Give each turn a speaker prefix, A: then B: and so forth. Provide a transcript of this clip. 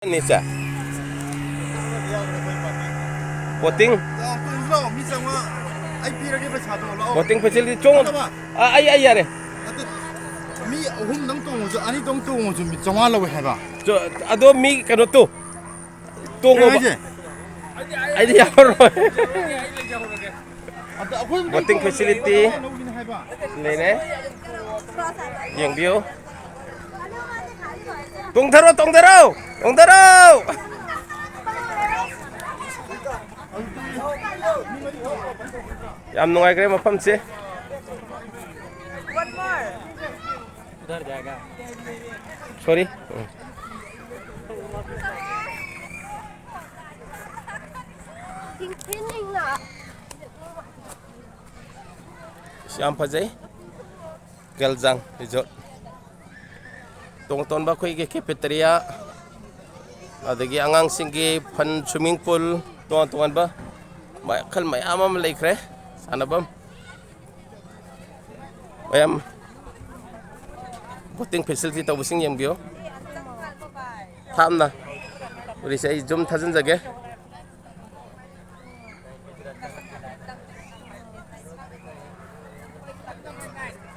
A: Nisa. Boating. Boating facility chung. Ay yare.
B: Mi ahum dang tung jo ani dong tung jo mi chonga lawe haba.
A: Jo ado mi kano tu. Tungo ba. Ay di yaro. Boating facility. Lene. Yang bio. Tung tharo. Yam nungai kare mafam se.
C: One more.
D: उधर जाएगा
A: Sorry. Siam pajai. Galjang resort. Tong ba khoi ge cafeteria. Adagi angang singgi fan swimming pool tuan ba. Mai khal mai amam laikre. Sana bam. Bayam. Boating facility tau busing yang bio. Tham na. Uri sai zoom thajun jage.